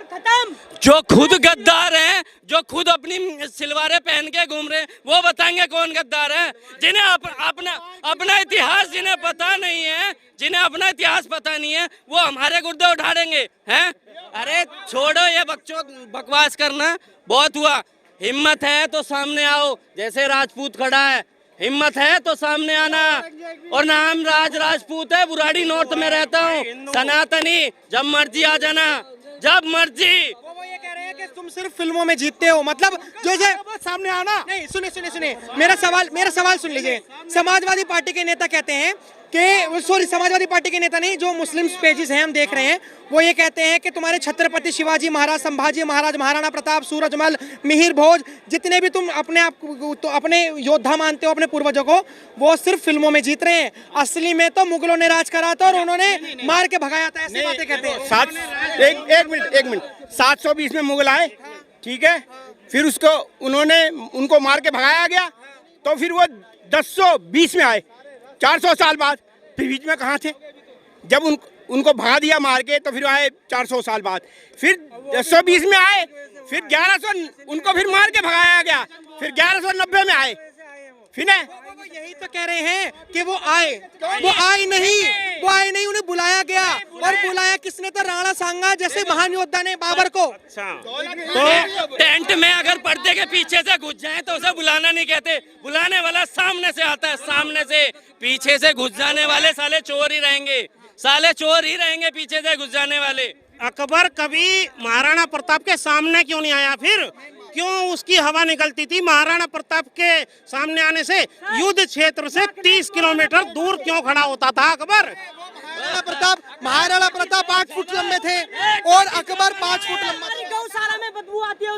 खत्म। जो खुद गद्दार हैं, जो खुद अपनी सिलवारें पहन के घूम रहे हैं, वो बताएंगे कौन गद्दार है। जिन्हें अपना इतिहास जिन्हें पता नहीं है, जिन्हें अपना इतिहास पता नहीं है, वो हमारे गुर्दे उठाड़ेंगे हैं। अरे छोड़ो ये बकवास करना, बहुत हुआ। हिम्मत है तो सामने आओ, जैसे राजपूत खड़ा है, हिम्मत है तो सामने आना। और नाम राजपूत है, बुराड़ी नॉर्थ में रहता हूँ, सनातनी। जब मर्जी आ जाना, जब मर्जी। वो ये कह रहे हैं कि तुम सिर्फ फिल्मों में जीतते हो, मतलब जो सामने आना। नहीं, सुने मेरा सवाल सुन लीजिए। समाजवादी पार्टी के नेता कहते हैं कि समाजवादी पार्टी के नेता नहीं, जो मुस्लिम पेजेस हैं हम देख रहे हैं, वो ये कहते हैं कि तुम्हारे छत्रपति शिवाजी महाराज, संभाजी महाराज, महाराणा प्रताप, सूरजमल, मिहिर भोज, जितने भी तुम अपने आप तो अपने योद्धा मानते हो अपने पूर्वजों को, वो सिर्फ फिल्मों में जीत रहे हैं। असली में तो मुगलों ने राज करा था और उन्होंने मार के भगाया था, ऐसी बातें कहते हैं। एक मिनट 720 में मुगल आए, ठीक है, फिर उनको मार के भगाया गया, तो फिर वो 1020 में आए, 400 साल बाद। फिर बीच में कहाँ थे? जब उनको भगा दिया मार के, तो फिर आए 400 साल बाद। फिर 1020 में आए, फिर 1100 उनको फिर मार के भगाया गया, फिर 1190 में आए। फिर यही तो कह रहे हैं कि वो आए नहीं, उन्हें बुलाया गया। और बुलाया किसने? तो राणा सांगा जैसे महान योद्धा ने बाबर को। तो टेंट में अगर पर्दे के पीछे से घुस जाए तो उसे बुलाना नहीं कहते, बुलाने वाला सामने से आता है, सामने से। पीछे से घुस जाने वाले साले चोर ही रहेंगे, पीछे से घुस जाने वाले। अकबर कभी महाराणा प्रताप के सामने क्यों नहीं आया? फिर क्यों उसकी हवा निकलती थी? महाराणा प्रताप के सामने आने से युद्ध क्षेत्र से 30 किलोमीटर दूर क्यों खड़ा होता था अकबर? महाराणा प्रताप 8 फुट लंबे थे और अकबर 5 फुट लंबा। गौशाला में बदबू आती है,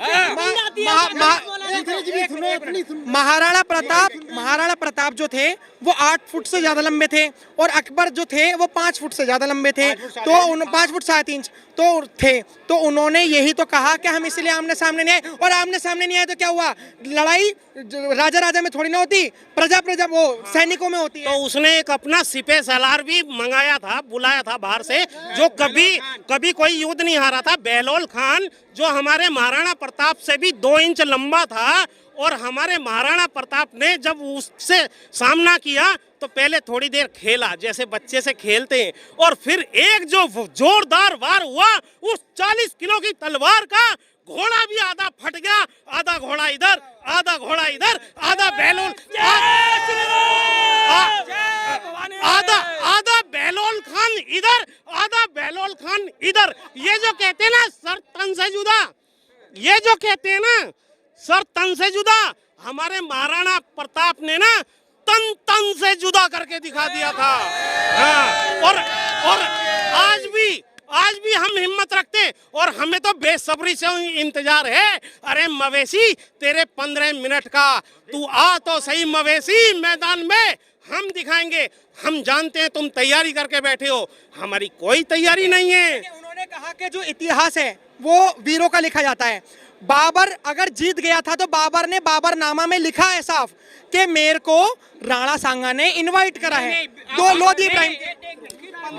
महाराणा प्रताप जो थे वो 8 फुट से ज्यादा लंबे थे और अकबर जो थे वो 5 फुट से ज्यादा लंबे थे, तो 5 फुट 7 इंच तो थे। तो उन्होंने यही तो कहा कि हम इसलिए आमने सामने नहीं आए। और आमने सामने नहीं आए तो क्या हुआ? लड़ाई राजा में थोड़ी ना होती, प्रजा वो सैनिकों में होती है। तो उसने एक अपना सिपह सलार भी मंगाया था, बुलाया था बाहर से, जो कभी कोई युद्ध नहीं हारा था। बहलोल खान जो हमारे महाराणा प्रताप से भी 2 इंच लंबा था, और हमारे महाराणा प्रताप ने जब उससे सामना किया तो पहले थोड़ी देर खेला जैसे बच्चे से खेलते हैं, और फिर एक जो जोरदार वार हुआ, उस 40 किलो की तलवार का घोड़ा भी आधा फट गया, आधा घोड़ा इधर, आधा घोड़ा इधर, आधा बहलोल, आधा बहलोल खान इधर, आधा बहलोल खान इधर। ये जो कहते हैं ना सर तन से जुदा, ये जो कहते हैं ना सर तन से जुदा, हमारे महाराणा प्रताप ने ना तन से जुदा करके दिखा दिया था। हाँ, और आज भी हम हिम्मत रखते, और हमें तो बेसब्री से इंतजार है। अरे मवेशी, तेरे 15 मिनट का तू आ तो सही मवेशी मैदान में, हम दिखाएंगे। हम जानते हैं तुम तैयारी करके बैठे हो, हमारी कोई तैयारी नहीं है। उन्होंने कहा कि जो इतिहास है वो वीरों का लिखा जाता है। बाबर अगर जीत गया था तो बाबर ने बाबरनामा में लिखा है साफ कि मेरे को राणा सांगा ने इनवाइट करा है। तो लोधी इब्राहिम,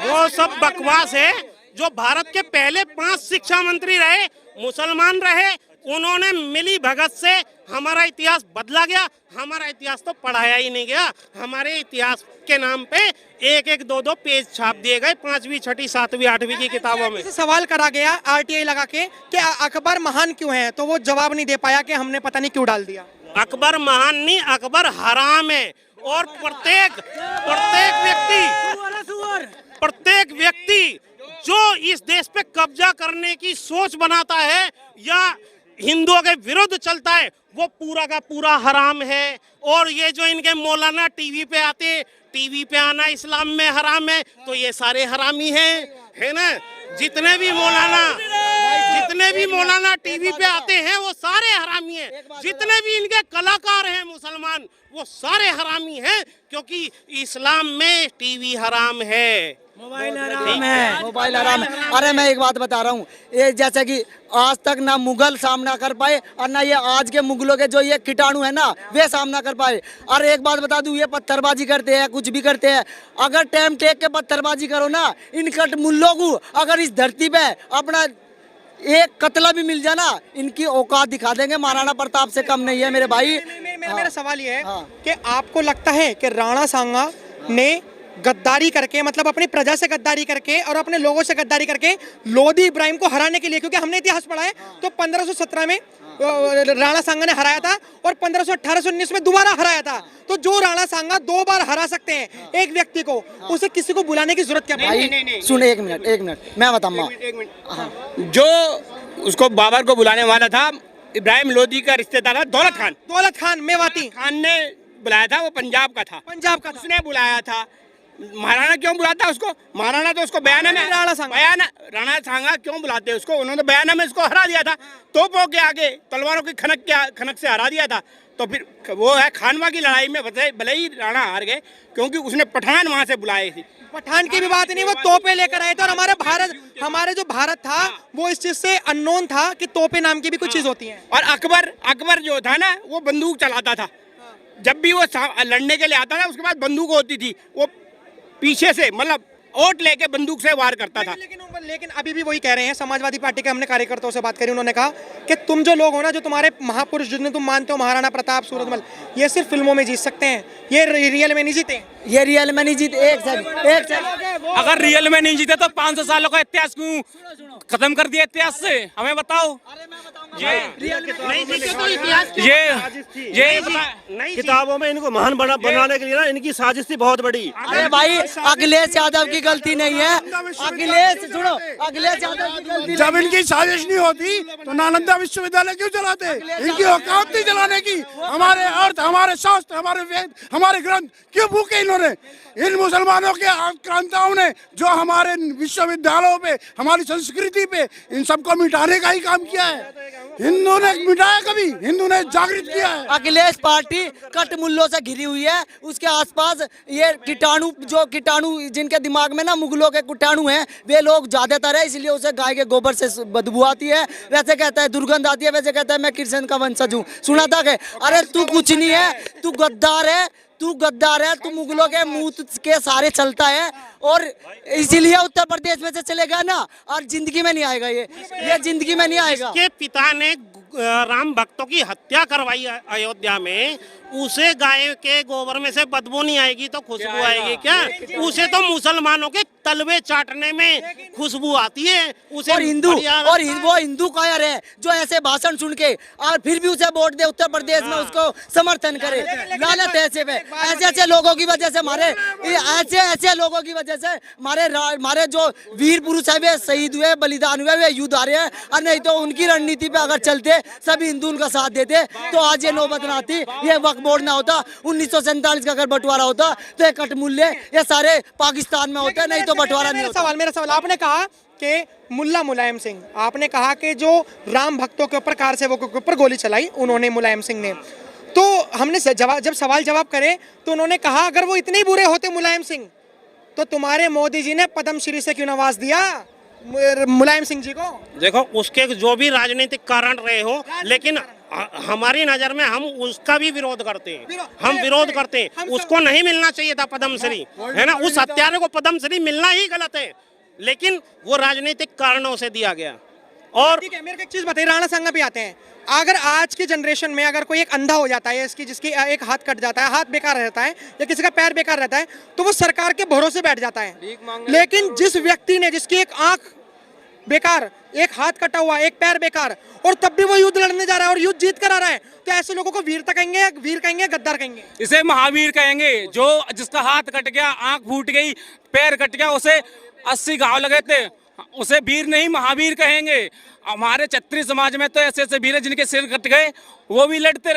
वो सब बकवास है। जो भारत के पहले 5 शिक्षा मंत्री रहे, मुसलमान रहे, उन्होंने मिली भगत से हमारा इतिहास बदला गया। हमारा इतिहास तो पढ़ाया ही नहीं गया। हमारे इतिहास के नाम पे 1-1, 2-2 पेज छाप दिए गए 5वीं, 6वीं, 7वीं, 8वीं की किताबों में। सवाल करा गया RTI लगा के कि अकबर महान क्यों है, तो वो जवाब नहीं दे पाया कि हमने पता नहीं क्यों डाल दिया। अकबर महान नहीं, अकबर हराम है। और प्रत्येक व्यक्ति जो इस देश पे कब्जा करने की सोच बनाता है या हिंदुओं के विरुद्ध चलता है, वो पूरा का पूरा हराम है। और ये जो इनके मौलाना टीवी पे आते, टीवी पे आना इस्लाम में हराम है, तो ये सारे हरामी हैं, है ना? जितने भी मौलाना टीवी पे आते हैं वो सारे हरामी हैं। जितने भी इनके कलाकार हैं मुसलमान, वो सारे हरामी हैं, क्योंकि इस्लाम में टीवी हराम है, मोबाइल हराम है। अरे मैं एक बात बता रहा हूँ, ये जैसे कि आज तक ना मुगल सामना कर पाए और ना ये आज के मुगलों के जो ये कीटाणु है ना वे सामना कर पाए। और एक बात बता दूं, ये पत्थरबाजी करते हैं, कुछ भी करते हैं, अगर टाइम टेक के पत्थरबाजी करो ना, इनकट मुल्लों को अगर इस धरती पे अपना एक कतला भी मिल जाए ना, इनकी औकात दिखा देंगे। महाराणा प्रताप से कम नहीं है मेरे भाई। मेरा सवाल ये है हाँ। कि आपको लगता है कि राणा सांगा ने गद्दारी करके, मतलब अपनी प्रजा से गद्दारी करके और अपने लोगों से गद्दारी करके लोधी इब्राहिम को हराने के लिए, क्योंकि हमने इतिहास पढ़ा है तो 1517 में राणा सांगा ने हराया था और 1518 से 19 में दोबारा हराया था। तो जो राणा सांगा 2 बार हरा सकते हैं एक व्यक्ति को, उसे किसी को बुलाने की जरूरत क्या भाई पड़ी? सुन, एक मिनट मैं बताऊंगा। जो उसको बाबर को बुलाने वाला था, इब्राहिम लोधी का रिश्तेदार था दौलत खान मेवाती खान ने बुलाया था। वो पंजाब का था, उसने बुलाया था। महाराणा क्यों बुलाता उसको? महाराणा तो उसको बयाना में राणा सांगा क्यों बुलाते उसको? उन्होंने बयाना में उसको हरा दिया था, तोपों के आगे तलवारों की खनक से हरा दिया था। तो फिर वो है खानवा की लड़ाई में भले ही राणा हार गए, क्योंकि उसने पठान वहां से बुलाए थी। पठान की भी बात नहीं, वो तोपे लेकर आए थे। और हमारे जो भारत था वो इस चीज से अननोन था कि तोपे नाम की भी कुछ चीज होती है। और अकबर जो था ना, वो बंदूक चलाता था। जब भी वो लड़ने के लिए आता था, उसके बाद बंदूक होती थी, वो पीछे से मतलब ओट लेके बंदूक से वार करता था। लेकिन अभी भी वही कह रहे हैं, समाजवादी पार्टी के हमने कार्यकर्ताओं से बात करी, उन्होंने कहा कि तुम जो लोग हो ना, जो तुम्हारे महापुरुष जिन्हें तुम मानते हो, महाराणा प्रताप, सूरजमल, ये सिर्फ फिल्मों में जीत सकते हैं, ये रियल में नहीं जीते। ये रियल में नहीं जीते। एक सेकंड, अगर रियल में नहीं जीते तो 500 सालों का इतिहास क्यों खत्म कर दिया इतिहास से? हमें बताओ। ये किताबों में इनको महान बनाने के लिए ना इनकी साजिश थी बहुत बड़ी। अरे भाई अखिलेश यादव की गलती नहीं है। अखिलेश यादव की गलती। जब इनकी साजिश नहीं होती तो नालंदा विश्वविद्यालय क्यों चलाते? इनकी औकात नहीं चलाने की। हमारे अर्थ, हमारे शास्त्र, हमारे वेद, हमारे ग्रंथ क्यों फूके इन्होंने? इन मुसलमानों के आक्रांताओं ने जो हमारे विश्वविद्यालयों पे, हमारी संस्कृति पे, इन सबको मिटाने का ही काम किया है। हिंदू ने मिटाया कभी? हिंदू ने जागृत किया है। अखिलेश पार्टी कटमुल्लों से घिरी हुई है। उसके आसपास ये कीटाणु जिनके दिमाग में ना मुगलों के कीटाणु हैं, वे लोग ज्यादातर है, इसलिए उसे गाय के गोबर से बदबू आती है। वैसे कहता है दुर्गंध आती है, वैसे कहता है मैं कृष्ण का वंशज हूँ। सुना था कि अरे तू कुछ नहीं है, तू गद्दार है, तू मुगलों के मुंह के सारे चलता है। और इसीलिए उत्तर प्रदेश में से चलेगा ना, और जिंदगी में नहीं आएगा ये जिंदगी में नहीं आएगा। के पिता ने राम भक्तों की हत्या करवाई अयोध्या में, उसे गाय के गोबर में से बदबू नहीं आएगी तो खुशबू आएगी क्या? उसे तो मुसलमानों के तलवे चाटने में खुशबू आती है। उसे और वो हिंदू कायर है जो ऐसे भाषण सुन के और फिर भी उसे वोट दे, उत्तर प्रदेश में उसको समर्थन करे। लालच ऐसे लोगों की वजह से ऐसे लोगों की वजह से हमारे जो वीर पुरुष है वे शहीद हुए, बलिदान हुए, वे युद्ध हारे हैं। और नहीं तो उनकी रणनीति पे अगर चलते, सभी हिंदू उनका साथ देते, तो आज ये नौबत ना आती, ये वक्फ बोर्ड ना होता, 1947 का अगर बंटवारा होता तो ये कटमुल्ले ये सारे पाकिस्तान में होते, नहीं तो बंटवारा नहीं होता। मेरा सवाल, आपने कहा कि मुल्ला मुलायम सिंह, आपने कहा कि जो राम भक्तों के ऊपर, कार सेवकों के ऊपर गोली चलाई उन्होंने, मुलायम सिंह ने, तो हमने जब सवाल जवाब करे तो उन्होंने कहा अगर वो इतने बुरे होते मुलायम सिंह, तो तुम्हारे मोदी जी ने पद्मश्री से क्यों नवाज दिया मुलायम सिंह जी को? देखो उसके जो भी राजनीतिक कारण रहे हो, लेकिन हमारी नजर में हम उसका भी विरोध करते हैं। हम विरोध करते हैं, उसको नहीं मिलना चाहिए था पद्मश्री, है ना? उस हत्यारे को पद्मश्री मिलना ही गलत है, लेकिन वो राजनीतिक कारणों से दिया गया। और ठीक है, मेरे को एक चीज बताइए, राणा सांगा पे आते हैं। अगर आज की जनरेशन में अगर कोई एक अंधा हो जाता है, जिसकी एक हाथ कट जाता है, हाथ बेकार रहता है, या किसी का पैर बेकार रहता है, तो वो सरकार के भरोसे बैठ जाता है। लेकिन जिस व्यक्ति ने, जिसकी एक आंख बेकार, एक हाथ कटा हुआ, एक पैर बेकार, और तब भी वो युद्ध लड़ने जा रहा है और युद्ध जीत कर आ रहा है, तो ऐसे लोगों को वीरता कहेंगे, वीर कहेंगे, गद्दार कहेंगे? इसे महावीर कहेंगे। जो जिसका हाथ कट गया, आंख फूट गई, पैर कट गया, उसे 80 घाव लगे थे, उसे वीर नहीं महावीर कहेंगे। हमारे क्षत्रिय समाज में तो ऐसे वीर हैं जिनके सिर कट गए, वो भी लड़ते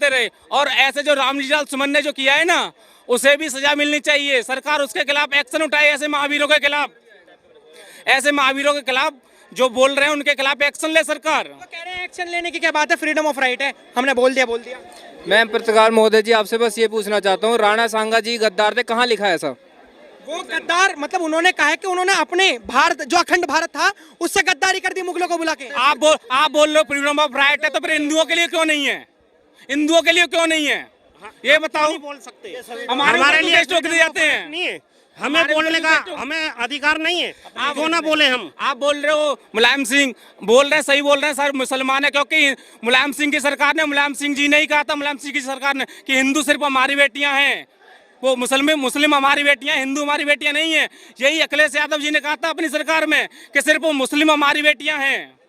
रहे। और ऐसे जो रामलीलाल सुमन ने जो किया है ना, उसे भी सजा मिलनी चाहिए। सरकार उसके खिलाफ एक्शन उठाए, ऐसे महावीरों के खिलाफ जो बोल रहे हैं उनके खिलाफ एक्शन ले सरकार। तो कह रहे हैं एक्शन लेने की क्या बात है, फ्रीडम ऑफ राइट है, हमने बोल दिया। मैं पत्रकार महोदय जी आपसे बस ये पूछना चाहता हूँ, राणा सांगा जी गद्दार थे, कहाँ लिखा है ऐसा? वो गद्दार मतलब उन्होंने कहा है कि उन्होंने अपने भारत, जो अखंड भारत था, उससे गद्दारी कर दी मुगलों को बुला के। आप बोल रहे हो फ्रीडम ऑफ राइट है, तो फिर हिंदुओं के लिए क्यों नहीं है? ये बताओ। बोल सकते हमारे लिए जाते हैं नहीं है, हमें बोलने का हमें अधिकार नहीं है, क्यों ना बोले हम। आप बोल रहे हो मुलायम सिंह बोल रहे हैं, सही बोल रहे हैं सर, मुसलमान है, क्योंकि मुलायम सिंह की सरकार ने, मुलायम सिंह जी ने ही कहा था, मुलायम सिंह की सरकार ने, कि हिंदू सिर्फ हमारी बेटियां हैं, वो मुस्लिम हमारी बेटियां, हिंदू हमारी बेटियां नहीं है। यही अखिलेश यादव जी ने कहा था अपनी सरकार में कि सिर्फ वो मुस्लिम हमारी बेटियां हैं।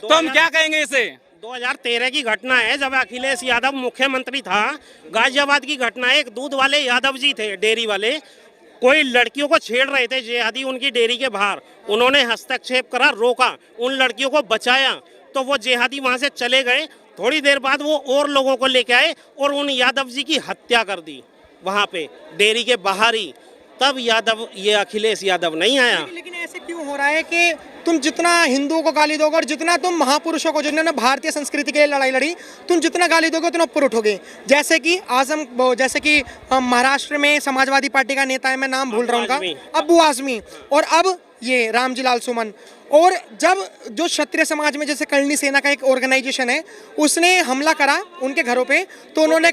तो हम क्या कहेंगे इसे? 2013 की घटना है, जब अखिलेश यादव मुख्यमंत्री था। गाजियाबाद की घटना है, एक दूध वाले यादव जी थे, डेयरी वाले, कोई लड़कियों को छेड़ रहे थे जिहादी उनकी डेयरी के बाहर, उन्होंने हस्तक्षेप करा, रोका, उन लड़कियों को बचाया, तो वो जिहादी वहां से चले गए। थोड़ी देर बाद वो और लोगों को लेके आए और उन यादव जी की हत्या कर दी वहां पे डेयरी के बाहर ही। तब यादव, ये अखिलेश यादव नहीं आया। लेकिन ऐसे क्यों हो रहा है कि तुम जितना हिंदुओं को गाली दोगे और जितना तुम महापुरुषों को जिन्होंने भारतीय संस्कृति के लिए लड़ाई लड़ी, तुम जितना गाली दोगे उतना ऊपर उठोगे। जैसे कि महाराष्ट्र में समाजवादी पार्टी का नेता है, मैं नाम भूल रहा हूँ उनका, अब्बू आजमी, और अब ये रामजी लाल सुमन। और जब जो क्षत्रिय समाज में जैसे करणी सेना का एक ऑर्गेनाइजेशन है, उसने हमला करा उनके घरों पे, तो उन्होंने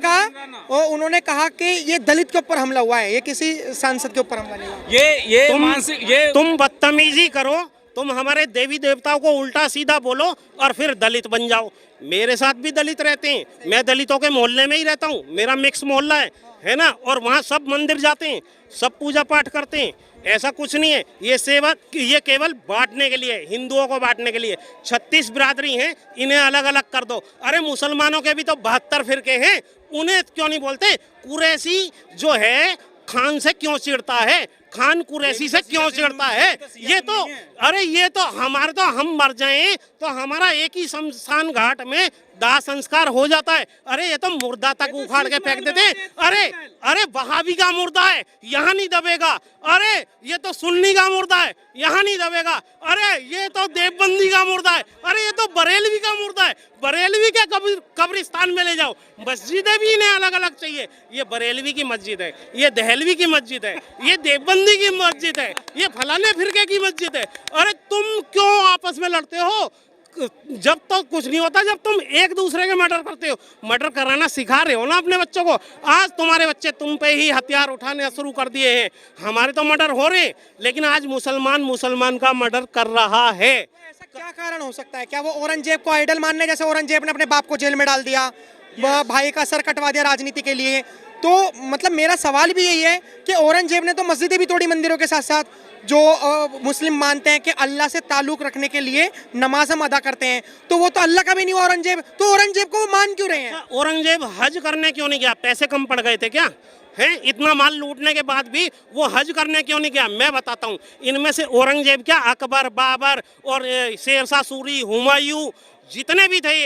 कहा कि ये दलित के ऊपर हमला हुआ है, ये किसी सांसद के ऊपर हमला नहीं हुआ। तुम बदतमीजी करो, तुम हमारे देवी देवताओं को उल्टा सीधा बोलो और फिर दलित बन जाओ। मेरे साथ भी दलित रहते हैं, मैं दलितों के मोहल्ले में ही रहता हूँ, मेरा मिक्स मोहल्ला है ना, और वहाँ सब मंदिर जाते हैं, सब पूजा पाठ करते हैं, ऐसा कुछ नहीं है। ये सेवा ये केवल बांटने के लिए, हिंदुओं को बांटने के लिए। 36 बिरादरी हैं, इन्हें अलग अलग कर दो। अरे मुसलमानों के भी तो 72 फिरके हैं, उन्हें क्यों नहीं बोलते? कुरैशी जो है खान से क्यों चिढ़ता है, खान कुरैशी से क्यों चिढ़ता है? ये तो, अरे ये तो हमारे, तो हम मर जाएं तो हमारा एक ही शमशान घाट में दाह संस्कार हो जाता है। अरे ये तो मुर्दा तक उखाड़ के फेंक देते। अरे वहाबी का मुर्दा है, यहाँ नहीं दबेगा। अरे ये तो सुन्नी का मुर्दा है, यहाँ नहीं दबेगा। अरे ये तो देवबंदी का मुर्दा है, अरे ये तो बरेलवी का मुर्दा है, बरेलवी के कब्रिस्तान में ले जाओ। मस्जिदें भी इन्हें अलग अलग चाहिए। ये बरेलवी की मस्जिद है, ये दहलवी की मस्जिद है, ये देवबंदी की मस्जिद है, ये फलाने फिरके की मस्जिद है। अरे तुम क्यों आपस में लड़ते हो? जब तो कुछ नहीं होता, जब तुम एक दूसरे के मर्डर करते हो। मर्डर कराना सिखा रहे हो ना अपने बच्चों को। आज तुम्हारे बच्चे तुम पे ही हथियार उठाने शुरू कर दिए हैं। हमारे तो मर्डर हो रहे हैं, लेकिन आज मुसलमान का मर्डर कर रहा है। ऐसा क्या कारण हो सकता है? क्या वो औरंगजेब को आइडल मानने, जैसे औरंगजेब ने अपने बाप को जेल में डाल दिया, भाई का सर कटवा दिया राजनीति के लिए? तो मतलब मेरा सवाल भी यही है कि औरंगजेब ने तो मस्जिदें भी तोड़ी मंदिरों के साथ साथ। जो मुस्लिम मानते हैं कि अल्लाह से ताल्लुक रखने के लिए नमाज हम अदा करते हैं, तो वो तो अल्लाह का भी नहीं औरंगजेब, तो औरंगजेब को वो मान क्यों रहे हैं? औरंगजेब हज करने क्यों नहीं गया? पैसे कम पड़ गए थे क्या? है इतना माल लूटने के बाद भी वो हज करने क्यों नहीं गया? मैं बताता हूँ। इनमें से औरंगजेब क्या, अकबर, बाबर और शेरशाह सूरी, हुमायूं, जितने भी थे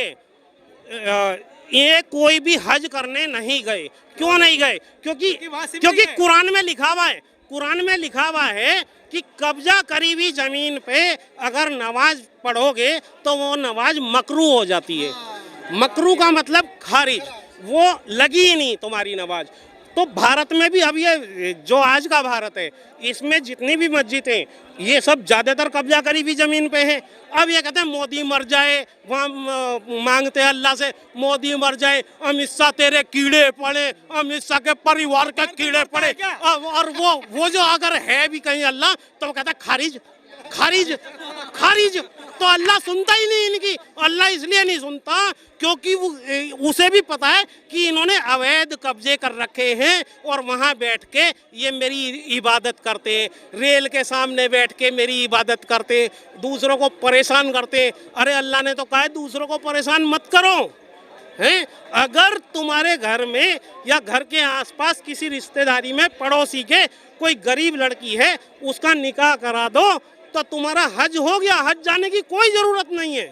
ये कोई भी हज करने नहीं गए। क्यों नहीं गए? क्योंकि कुरान में लिखा हुआ है, कुरान में लिखा हुआ है कि कब्जा करी हुई जमीन पे अगर नमाज पढ़ोगे तो वो नमाज मकरू हो जाती है। मकरू का मतलब खारिज, वो लगी ही नहीं तुम्हारी नमाज। तो भारत में भी अब ये जो आज का भारत है, इसमें जितनी भी मस्जिदें ये सब ज्यादातर कब्जा करी हुई जमीन पे है। अब ये कहते हैं मोदी मर जाए, वहाँ मांगते हैं अल्लाह से मोदी मर जाए, अमित शाह तेरे कीड़े पड़े, अमित शाह के परिवार के कीड़े पड़े। और वो जो अगर है भी कहीं अल्लाह, तो वो कहता है खारिज खारिज खारिज। तो अल्लाह सुनता ही नहीं इनकी। अल्लाह इसलिए नहीं सुनता क्योंकि उसे भी पता है कि इन्होंने अवैध कब्जे कर रखे हैं और वहाँ बैठ के ये मेरी इबादत करते हैं, रेल के सामने बैठ के मेरी इबादत करते, दूसरों को परेशान करते। अरे अल्लाह ने तो कहा है दूसरों को परेशान मत करो। हैं, अगर तुम्हारे घर में या घर के आसपास किसी रिश्तेदारी में पड़ोसी के कोई गरीब लड़की है, उसका निकाह करा दो तो तुम्हारा हज हो गया। हज जाने की कोई जरूरत नहीं है।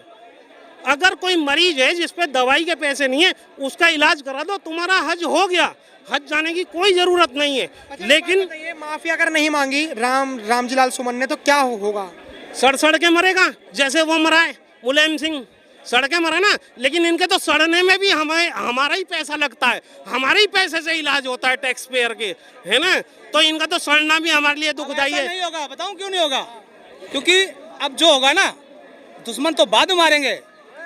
अगर कोई मरीज है जिस पे दवाई के पैसे नहीं है, उसका इलाज करा दो, तुम्हारा हज हो गया। हज जाने की कोई जरूरत नहीं है। लेकिन ये माफी अगर नहीं मांगी रामजी लाल सुमन ने, तो क्या होगा? सड़ के मरेगा, जैसे वो मरा है मुलायम सिंह, सड़ के मरा ना। लेकिन इनके तो सड़ने में भी हमारा ही पैसा लगता है, हमारे ही पैसे से इलाज होता है, टैक्स पेयर के, है ना। तो इनका तो सड़ना भी हमारे लिए दुखदाई है। नहीं होगा, बताऊं क्यों नहीं होगा? क्योंकि अब जो होगा ना, दुश्मन तो बाद में मारेंगे,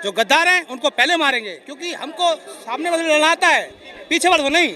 जो गद्दार हैं उनको पहले मारेंगे। क्योंकि हमको सामने वाले लड़ाता है, पीछे वाले को नहीं।